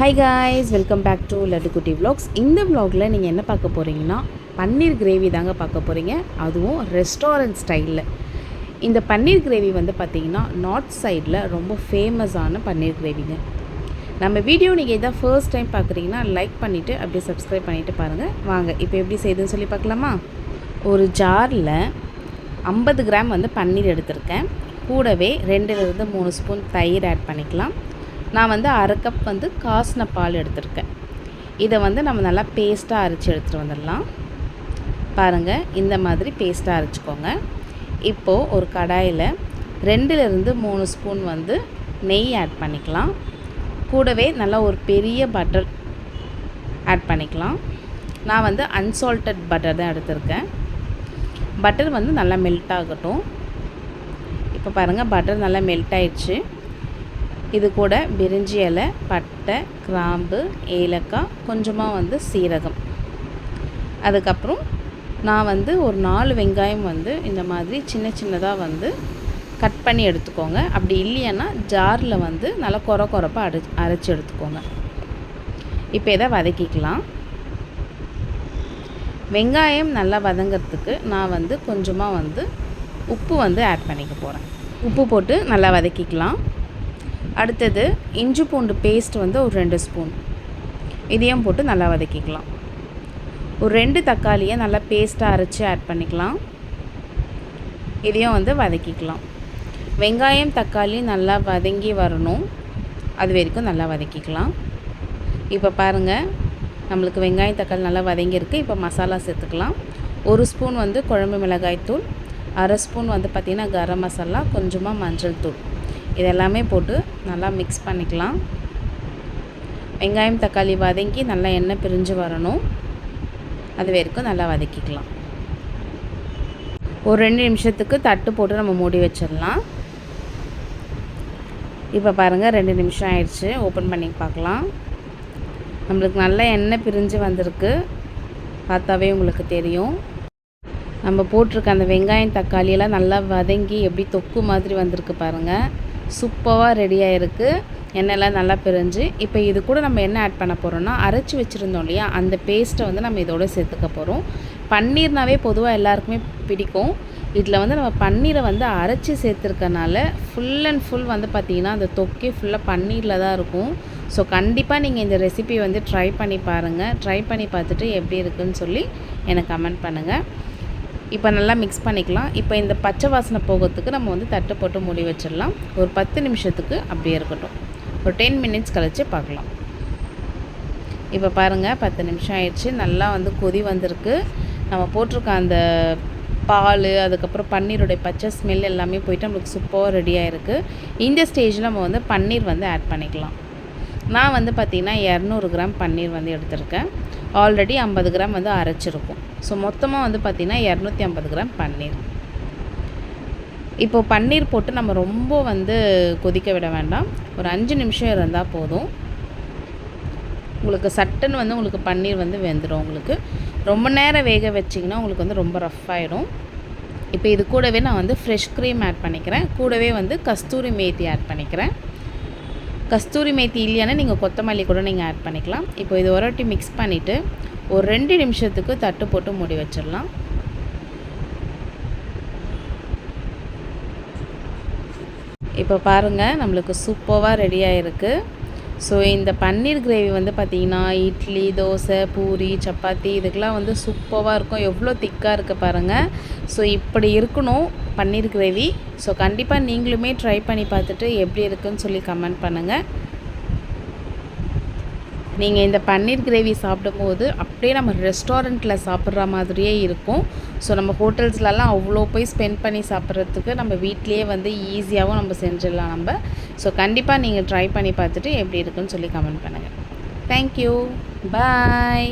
Hi guys, welcome back to லட்டுக்குட்டி vlogs. இந்த vlogல நீங்கள் என்ன பார்க்க போகிறீங்கன்னா பன்னீர் கிரேவி தாங்க பார்க்க போகிறீங்க. அதுவும் ரெஸ்டாரண்ட் ஸ்டைலில். இந்த பன்னீர் கிரேவி வந்து பார்த்திங்கன்னா நார்த் சைடில் ரொம்ப ஃபேமஸான பன்னீர் கிரேவிங்க. நம்ம வீடியோ நீங்கள் இதான் ஃபர்ஸ்ட் டைம் பார்க்குறீங்கன்னா லைக் பண்ணிவிட்டு அப்படியே சப்ஸ்கிரைப் பண்ணிவிட்டு பாருங்கள். வாங்க இப்போ எப்படி செய்யுதுன்னு சொல்லி பார்க்கலாமா? ஒரு ஜாரில் 50 கிராம் வந்து பன்னீர் எடுத்திருக்கேன். கூடவே 2லிருந்து 3 ஸ்பூன் தயிர் ஆட் பண்ணிக்கலாம். நான் வந்து 1/2 கப் வந்து காசின பால் எடுத்திருக்கேன். இதை வந்து நம்ம நல்லா பேஸ்ட்டாக அரைச்சி எடுத்துகிட்டு வந்துடலாம். பாருங்கள், இந்த மாதிரி பேஸ்ட்டாக அரைச்சிக்கோங்க. இப்போது ஒரு கடாயில் 2லிருந்து 3 ஸ்பூன் வந்து நெய் ஆட் பண்ணிக்கலாம். கூடவே நல்லா ஒரு பெரிய பட்டர் ஆட் பண்ணிக்கலாம். நான் வந்து அன்சால்ட்டட் பட்டர் தான் எடுத்திருக்கேன். பட்டர் வந்து நல்லா மெல்ட் ஆகட்டும். இப்போ பாருங்கள், பட்டர் நல்லா மெல்ட் ஆயிடுச்சு. இது கூட பிரிஞ்சி இலை, பட்டை, கிராம்பு, ஏலக்காய், கொஞ்சமாக வந்து சீரகம். அதுக்கப்புறம் நான் வந்து ஒரு 4 வெங்காயம் வந்து இந்த மாதிரி சின்ன சின்னதாக வந்து கட் பண்ணி எடுத்துக்கோங்க. அப்படி இல்லைன்னா ஜாரில் வந்து நல்லா கொரப்பாக அரைச்சி எடுத்துக்கோங்க. இப்போ இதை வதக்கிக்கலாம். வெங்காயம் நல்லா வதங்கிறதுக்கு நான் வந்து கொஞ்சமாக வந்து உப்பு வந்து ஆட் பண்ணிக்க போகிறேன். உப்பு போட்டு நல்லா வதக்கிக்கலாம். அடுத்தது இஞ்சி பூண்டு பேஸ்ட் வந்து ஒரு 2 ஸ்பூன், இதையும் போட்டு நல்லா வதக்கிக்கலாம். ஒரு 2 தக்காளியை நல்லா பேஸ்ட்டாக அரைச்சி ஆட் பண்ணிக்கலாம். இதையும் வந்து வதக்கிக்கலாம். வெங்காயம் தக்காளி நல்லா வதங்கி வரணும், அது வரைக்கும் நல்லா வதக்கிக்கலாம். இப்போ பாருங்கள், நம்மளுக்கு வெங்காயம் தக்காளி நல்லா வதங்கியிருக்கு. இப்போ மசாலா சேர்த்துக்கலாம். 1 ஸ்பூன் வந்து குழம்பு மிளகாய் தூள், 1/2 ஸ்பூன் வந்து பார்த்திங்கன்னா கரம் மசாலா, கொஞ்சமாக மஞ்சள் தூள், இதெல்லாமே போட்டு நல்லா மிக்ஸ் பண்ணிக்கலாம். வெங்காயம் தக்காளி வதங்கி நல்லா எண்ணெய் பிரிஞ்சு வரணும், அது வரைக்கும் நல்லா வதக்கிக்கலாம். ஒரு 2 நிமிஷத்துக்கு தட்டு போட்டு நம்ம மூடி வச்சிடலாம். இப்போ பாருங்கள், 2 நிமிஷம் ஆயிடுச்சு. ஓப்பன் பண்ணி பார்க்கலாம். நம்மளுக்கு நல்லா எண்ணெய் பிரிஞ்சு வந்திருக்கு. பார்த்தாவே உங்களுக்கு தெரியும். நம்ம போட்டிருக்க அந்த வெங்காயம் தக்காளியெல்லாம் நல்லா வதங்கி எப்படி தொக்கு மாதிரி வந்திருக்கு பாருங்கள். சூப்பராக ரெடியாக இருக்குது. எண்ணெய்லாம் நல்லா பிரிஞ்சு. இப்போ இது கூட நம்ம என்ன ஆட் பண்ண போகிறோம்னா, அரைச்சி வச்சுருந்தோம் இல்லையா, அந்த பேஸ்ட்டை வந்து நம்ம இதோட சேர்த்துக்க போகிறோம். பன்னீர்னாவே பொதுவாக எல்லாருக்குமே பிடிக்கும். இதில் வந்து நம்ம பன்னீரை வந்து அரைச்சி சேர்த்துருக்கனால ஃபுல் அண்ட் ஃபுல் வந்து பார்த்திங்கன்னா அந்த தொக்கே ஃபுல்லாக பன்னீரில் தான் இருக்கும். ஸோ கண்டிப்பாக நீங்கள் இந்த ரெசிபி வந்து ட்ரை பண்ணி பாருங்கள். ட்ரை பண்ணி பார்த்துட்டு எப்படி இருக்குதுன்னு சொல்லி எனக்கு கமெண்ட் பண்ணுங்கள். இப்போ நல்லா மிக்ஸ் பண்ணிக்கலாம். இப்போ இந்த பச்சை வாசனை போகிறதுக்கு நம்ம வந்து தட்டு போட்டு மூடி வச்சிடலாம். ஒரு 10 நிமிஷத்துக்கு அப்படியே இருக்கட்டும். ஒரு 10 மினிட்ஸ் கழித்து பார்க்கலாம். இப்போ பாருங்கள், 10 நிமிஷம் ஆயிடுச்சு. நல்லா வந்து கொதி வந்திருக்கு. நம்ம போட்டிருக்க அந்த பால், அதுக்கப்புறம் பன்னீருடைய பச்சை ஸ்மெல் எல்லாமே போயிட்டு நம்மளுக்கு சூப்பராக ரெடியாக இருக்குது. இந்த ஸ்டேஜில் நம்ம வந்து பன்னீர் வந்து ஆட் பண்ணிக்கலாம். நான் வந்து பார்த்திங்கன்னா 200 கிராம் பன்னீர் வந்து எடுத்திருக்கேன். ஆல்ரெடி 50 கிராம் வந்து அரைச்சிருக்கும். ஸோ மொத்தமாக வந்து பார்த்திங்கன்னா 250 கிராம் பன்னீர். இப்போது பன்னீர் போட்டு நம்ம ரொம்ப வந்து கொதிக்க விட வேண்டாம். ஒரு 5 நிமிஷம் இருந்தால் போதும். உங்களுக்கு சட்டுன்னு வந்து உங்களுக்கு பன்னீர் வந்து வெந்துடும். உங்களுக்கு ரொம்ப நேரம் வேக வச்சிங்கன்னா உங்களுக்கு வந்து ரொம்ப ரஃப் ஆகிடும். இப்போ இது கூடவே நான் வந்து ஃப்ரெஷ் க்ரீம் ஆட் பண்ணிக்கிறேன். கூடவே வந்து கஸ்தூரி மேத்தி ஆட் பண்ணிக்கிறேன். கஸ்தூரி மேத்தி இல்லையானா நீங்கள் கொத்தமல்லி கூட நீங்கள் ஆட் பண்ணிக்கலாம். இப்போ இது ஒரு வாட்டி மிக்ஸ் பண்ணிவிட்டு ஒரு 2 நிமிஷத்துக்கு தட்டு போட்டு மூடி வச்சிடலாம். இப்போ பாருங்கள், நம்மளுக்கு சூப்பராக ரெடியாக இருக்குது. ஸோ இந்த பன்னீர் கிரேவி வந்து பார்த்திங்கன்னா இட்லி, தோசை, பூரி, சப்பாத்தி இதுக்கெலாம் வந்து சூப்பராக இருக்கும். எவ்வளோ திக்காக இருக்குது பாருங்கள். ஸோ இப்படி இருக்கணும் பன்னீர் கிரேவி. ஸோ கண்டிப்பாக நீங்களுமே ட்ரை பண்ணி பார்த்துட்டு எப்படி இருக்குதுன்னு சொல்லி கமெண்ட் பண்ணுங்கள். நீங்கள் இந்த பன்னீர் கிரேவி சாப்பிடும்போது அப்படியே நம்ம ரெஸ்டாரண்ட்டில் சாப்பிட்ற மாதிரியே இருக்கும். ஸோ நம்ம ஹோட்டல்ஸ்லலாம் அவ்வளோ போய் ஸ்பெண்ட் பண்ணி சாப்பிட்றதுக்கு நம்ம வீட்லேயே வந்து ஈஸியாகவும் நம்ம செஞ்சிடலாம் நம்ம. ஸோ கண்டிப்பாக நீங்கள் ட்ரை பண்ணி பார்த்துட்டு எப்படி இருக்குன்னு சொல்லி கமெண்ட் பண்ணுங்கள். தேங்க்யூ, பாய்.